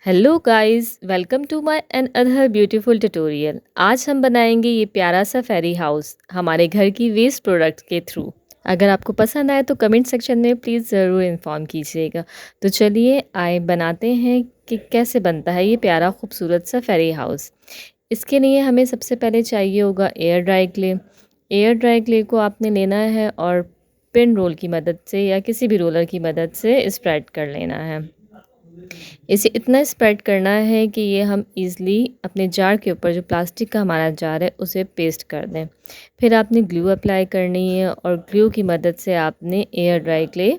Hello guys, welcome to my another beautiful tutorial. आज हम बनाएंगे ये प्यारा सा फेरी हाउस हमारे घर की वेस्ट प्रोडक्ट के थ्रू। अगर आपको पसंद आए तो कमेंट सेक्शन में प्लीज़ ज़रूर इन्फॉर्म कीजिएगा। तो चलिए आए बनाते हैं कि कैसे बनता है ये प्यारा खूबसूरत सा फेरी हाउस। इसके लिए हमें सबसे पहले चाहिए होगा air dry clay. Air dry clay को आपने लेना है और पिन रोल की मदद से या किसी भी रोलर की मदद से स्प्रेड कर लेना है। इसे इतना स्प्रेड करना है कि ये हम इज़िली अपने जार के ऊपर जो प्लास्टिक का हमारा जार है उसे पेस्ट कर दें। फिर आपने ग्लू अप्लाई करनी है और ग्लू की मदद से आपने एयर ड्राई क्ले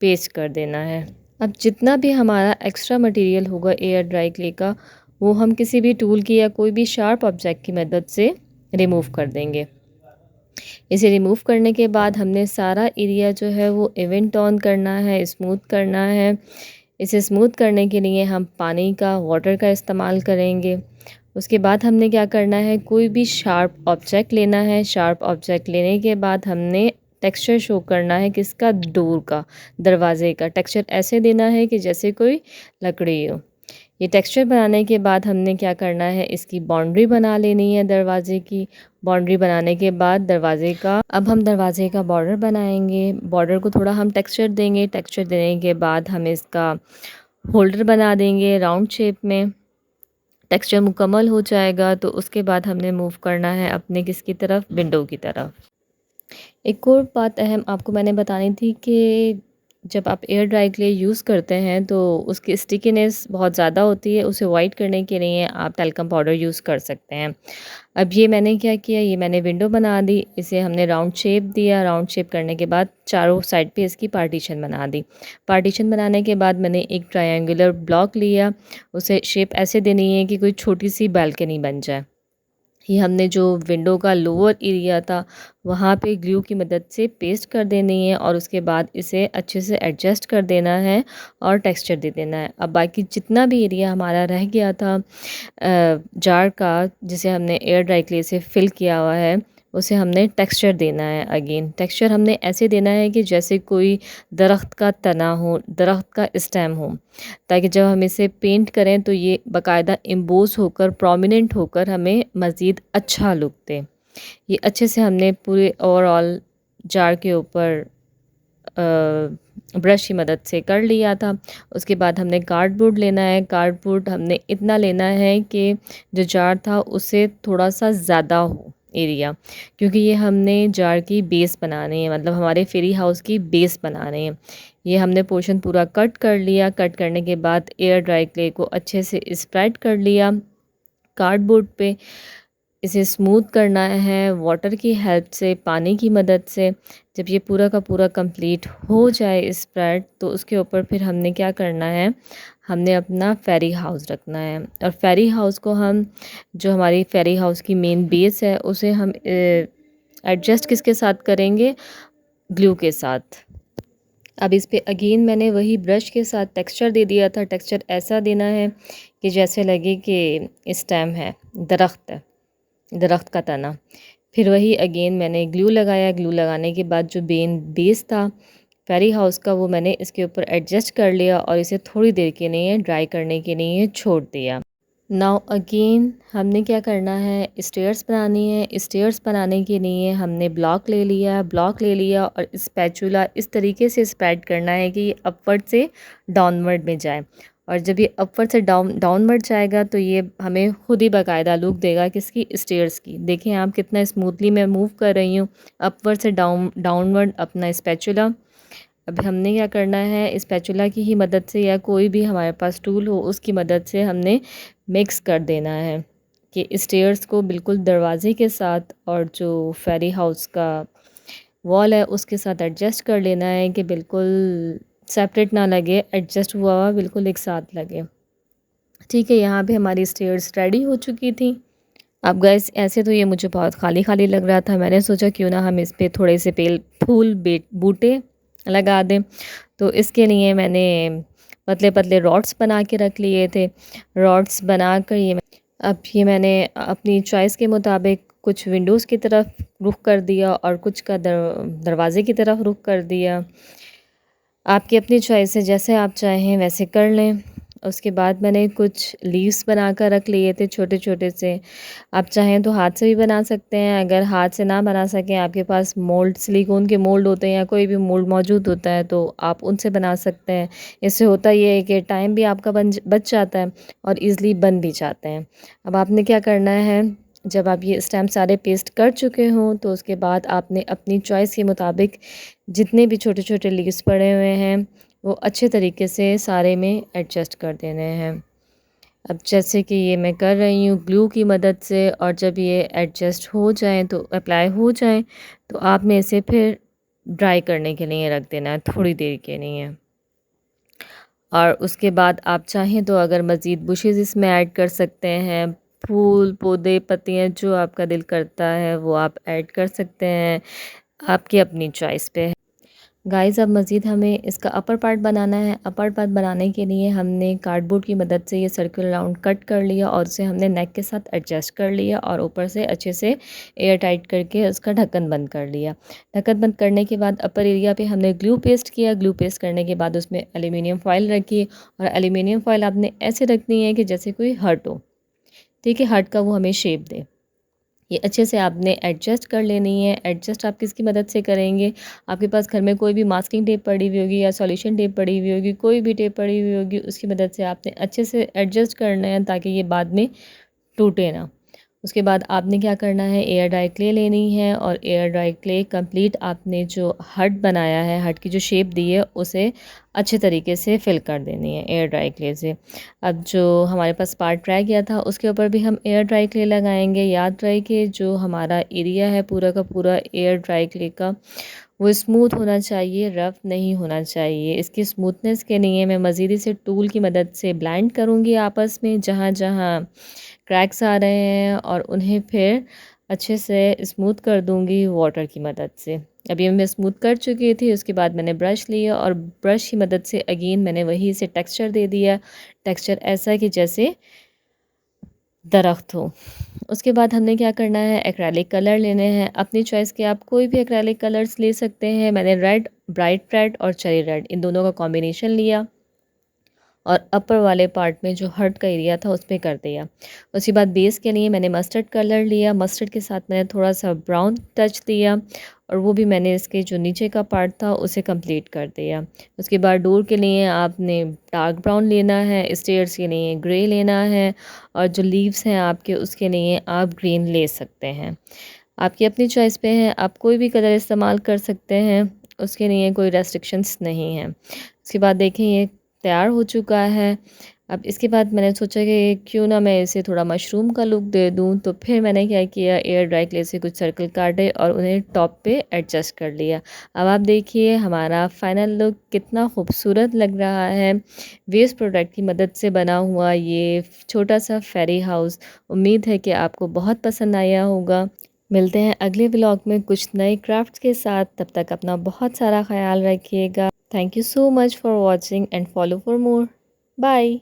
पेस्ट कर देना है। अब जितना भी हमारा एक्स्ट्रा मटेरियल होगा एयर ड्राई क्ले का, वो हम किसी भी टूल की या कोई भी शार्प ऑब्जेक्ट की मदद से रिमूव कर देंगे। इसे रिमूव करने के बाद हमने सारा एरिया जो है वो इवन टोन करना है, स्मूथ करना है। इसे स्मूथ करने के लिए हम पानी का वाटर का इस्तेमाल करेंगे। उसके बाद हमने क्या करना है, कोई भी शार्प ऑब्जेक्ट लेना है। शार्प ऑब्जेक्ट लेने के बाद हमने टेक्सचर शो करना है किसका, डोर का, दरवाजे का। टेक्सचर ऐसे देना है कि जैसे कोई लकड़ी हो। ये टेक्सचर बनाने के बाद हमने क्या करना है, इसकी बाउंड्री बना लेनी है दरवाजे की। बाउंड्री बनाने के बाद दरवाजे का, अब हम दरवाजे का बॉर्डर बनाएंगे। बॉर्डर को थोड़ा हम टेक्सचर देंगे। टेक्सचर देने के बाद हम इसका होल्डर बना देंगे राउंड शेप में। टेक्सचर मुकम्मल हो जाएगा तो उसके बाद हमने मूव करना है अपने किसकी तरफ, विंडो की तरफ। एक और बात अहम आपको मैंने बतानी थी कि जब आप एयर ड्राई क्ले यूज़ करते हैं तो उसकी स्टिकीनेस बहुत ज़्यादा होती है। उसे अवॉइड करने के लिए आप टैल्कम पाउडर यूज़ कर सकते हैं। अब ये मैंने क्या किया, ये मैंने विंडो बना दी। इसे हमने राउंड शेप दिया। राउंड शेप करने के बाद चारों साइड पे इसकी पार्टीशन बना दी। पार्टीशन बनाने के बाद मैंने एक ट्रायंगुलर ब्लॉक लिया। उसे शेप ऐसे देनी है कि कोई छोटी सी बालकनी बन जाए। ये हमने जो विंडो का लोअर एरिया था वहाँ पे ग्लू की मदद से पेस्ट कर देनी है और उसके बाद इसे अच्छे से एडजस्ट कर देना है और टेक्सचर दे देना है। अब बाकी जितना भी एरिया हमारा रह गया था जार का, जिसे हमने एयर ड्राई क्ले से फिल किया हुआ है, उसे हमने टेक्सचर देना है। अगेन टेक्सचर हमने ऐसे देना है कि जैसे कोई दरख्त का तना हो, दरख्त का स्टेम हो, ताकि जब हम इसे पेंट करें तो ये बाकायदा एम्बोस होकर, प्रोमिनेंट होकर हमें मज़ीद अच्छा लुक दे। ये अच्छे से हमने पूरे ओवरऑल जार के ऊपर ब्रश की मदद से कर लिया था। उसके बाद हमने कार्डबोर्ड लेना है। कार्डबोर्ड हमने इतना लेना है कि जो जार था उससे थोड़ा सा ज़्यादा हो एरिया, क्योंकि ये हमने जार की बेस बनानी है, मतलब हमारे फेरी हाउस की बेस बनानी है। ये हमने पोर्शन पूरा कट कर लिया। कट करने के बाद एयर ड्राई क्ले को अच्छे से स्प्रेड कर लिया कार्डबोर्ड पे। इसे स्मूथ करना है वाटर की हेल्प से, पानी की मदद से। जब ये पूरा का पूरा कंप्लीट हो जाए स्प्रेड, तो उसके ऊपर फिर हमने क्या करना है, हमने अपना फेरी हाउस रखना है। और फेरी हाउस को हम, जो हमारी फेरी हाउस की मेन बेस है, उसे हम एडजस्ट किसके साथ करेंगे, ग्लू के साथ। अब इस पे अगेन मैंने वही ब्रश के साथ टेक्सचर दे दिया था। टेक्सचर ऐसा देना है कि जैसे लगे कि स्टेम है, दरख्त है, दरख्त का तना। फिर वही अगेन मैंने ग्लू लगाया। ग्लू लगाने के बाद जो बेस था फेरी हाउस का, वो मैंने इसके ऊपर एडजस्ट कर लिया और इसे थोड़ी देर के लिए ड्राई करने के लिए छोड़ दिया। नाउ अगेन हमने क्या करना है, स्टेयर्स बनानी है। स्टेयर्स बनाने के लिए हमने ब्लॉक ले लिया। ब्लॉक ले लिया और स्पैचुला इस तरीके से स्प्रेड करना है कि ये अपवर्ड से डाउनवर्ड में जाए। और जब ये अपवर्ड से डाउनवर्ड जाएगा तो ये हमें खुद ही बाकायदा लुक देगा किसकी, स्टेयर्स की। देखें आप कितना स्मूथली मैं मूव कर रही हूँ अपवर्ड से डाउनवर्ड अपना स्पैचुला। अब हमने क्या करना है, स्पैचुला की ही मदद से या कोई भी हमारे पास टूल हो उसकी मदद से हमने मिक्स कर देना है कि स्टेयर्स को बिल्कुल दरवाजे के साथ और जो फेरी हाउस का वॉल है उसके साथ एडजस्ट कर लेना है कि बिल्कुल सेपरेट ना लगे, एडजस्ट हुआ हुआ बिल्कुल एक साथ लगे। ठीक है, यहाँ पे हमारी स्टेयर्स रेडी हो चुकी थी। अब गैस ऐसे तो ये मुझे बहुत खाली खाली लग रहा था। मैंने सोचा क्यों ना हम इस पे थोड़े से फूल बूटे लगा दें। तो इसके लिए मैंने पतले पतले रॉड्स बना के रख लिए थे। रॉड्स बनाकर ये मैंने अपनी चॉइस के मुताबिक कुछ विंडोज़ की तरफ रुख कर दिया और कुछ का दरवाज़े की तरफ रुख कर दिया। आपकी अपनी चॉइस है, जैसे आप चाहें वैसे कर लें। उसके बाद मैंने कुछ लीव्स बनाकर रख लिए थे छोटे-छोटे से। आप चाहें तो हाथ से भी बना सकते हैं, अगर हाथ से ना बना सकें, आपके पास मोल्ड सिलिकॉन के मोल्ड होते हैं या कोई भी मोल्ड मौजूद होता है तो आप उनसे बना सकते हैं। इससे होता ये है कि टाइम भी आपका बच जाता है और ईज़िली बन भी जाते हैं। अब आपने क्या करना है, जब आप ये स्टैम्प सारे पेस्ट कर चुके हों तो उसके बाद आपने अपनी चॉइस के मुताबिक जितने भी छोटे-छोटे लीव्स पड़े हुए हैं वो अच्छे तरीके से सारे में एडजस्ट कर देने हैं। अब जैसे कि ये मैं कर रही हूँ ग्लू की मदद से, और जब ये एडजस्ट हो जाएँ तो अप्लाई हो जाएँ तो आपने इसे फिर ड्राई करने के लिए रख देना है थोड़ी देर के लिए। और उसके बाद आप चाहें तो अगर मज़ीद बुशेज़ इसमें ऐड कर सकते हैं, फूल, पौधे, पत्तियाँ जो आपका दिल करता है वो आप ऐड कर सकते हैं, आपकी अपनी चॉइस पे है। गाइस अब मज़ीद हमें इसका अपर पार्ट बनाना है। अपर पार्ट बनाने के लिए हमने कार्डबोर्ड की मदद से ये सर्कल राउंड कट कर लिया और उसे हमने नेक के साथ एडजस्ट कर लिया और ऊपर से अच्छे से एयर टाइट करके उसका ढक्कन बंद कर लिया। ढक्कन बंद करने के बाद अपर एरिया पे हमने ग्लू पेस्ट किया। ग्लू पेस्ट करने के बाद उसमें एल्युमिनियम फॉइल रखी और एल्युमिनियम फॉइल आपने ऐसे रखनी है कि जैसे कोई हर्ट हो, ठीक है, हर्ट का वो हमें शेप दे। ये अच्छे से आपने एडजस्ट कर लेनी है। एडजस्ट आप किसकी मदद से करेंगे, आपके पास घर में कोई भी मास्किंग टेप पड़ी हुई होगी या सॉल्यूशन टेप पड़ी हुई होगी, कोई भी टेप पड़ी हुई होगी, उसकी मदद से आपने अच्छे से एडजस्ट करना है ताकि ये बाद में टूटे ना। उसके बाद आपने क्या करना है, एयर ड्राई क्ले लेनी है और एयर ड्राई क्ले कंप्लीट आपने जो हट बनाया है, हट की जो शेप दी है उसे अच्छे तरीके से फिल कर देनी है एयर ड्राई क्ले से। अब जो हमारे पास पार्ट रह गया था उसके ऊपर भी हम एयर ड्राई क्ले लगाएंगे। याद रहे कि जो हमारा एरिया है पूरा का पूरा एयर ड्राई क्ले का वो स्मूथ होना चाहिए, रफ़ नहीं होना चाहिए। इसकी स्मूथनेस के लिए मैं मज़ीद इसे टूल की मदद से ब्लेंड करूँगी आपस में, जहाँ-जहाँ क्रैक्स आ रहे हैं और उन्हें फिर अच्छे से स्मूथ कर दूँगी वाटर की मदद से। अभी मैं स्मूथ कर चुकी थी, उसके बाद मैंने ब्रश लिया और ब्रश की मदद से अगेन मैंने वही इसे टेक्सचर दे दिया। टेक्सचर ऐसा कि जैसे दरख्त हो। उसके बाद हमने क्या करना है, एक्रेलिक कलर लेने हैं अपनी चॉइस के। आप कोई भी एक्रेलिक कलर्स ले सकते हैं। मैंने रेड, ब्राइट रेड और चेरी रेड इन दोनों का कॉम्बिनेशन लिया और अपर वाले पार्ट में जो हर्ट का एरिया था उस पे कर दिया। उसके बाद बेस के लिए मैंने मस्टर्ड कलर लिया, मस्टर्ड के साथ मैंने थोड़ा सा ब्राउन टच दिया और वो भी मैंने इसके जो नीचे का पार्ट था उसे कंप्लीट कर दिया। उसके बाद डोर के लिए आपने डार्क ब्राउन लेना है, स्टेयर्स के लिए ग्रे लेना है और जो लीव्स हैं आपके उसके लिए आप ग्रीन ले सकते हैं। आपकी अपनी चॉइस पे है, आप कोई भी कलर इस्तेमाल कर सकते हैं, उसके लिए कोई रेस्ट्रिक्शंस नहीं हैं। उसके बाद देखें ये तैयार हो चुका है। अब इसके बाद मैंने सोचा कि क्यों ना मैं इसे थोड़ा मशरूम का लुक दे दूँ, तो फिर मैंने क्या किया, एयर ड्राई क्ले से कुछ सर्कल काटे और उन्हें टॉप पे एडजस्ट कर लिया। अब आप देखिए हमारा फाइनल लुक कितना खूबसूरत लग रहा है। वेस्ट प्रोडक्ट की मदद से बना हुआ ये छोटा-सा फेरी हाउस। उम्मीद है कि आपको बहुत पसंद आया होगा। मिलते हैं अगले व्लॉग में कुछ नए क्राफ्ट्स के साथ। तब तक अपना बहुत सारा ख्याल रखिएगा। Thank you so much for watching and follow for more. Bye.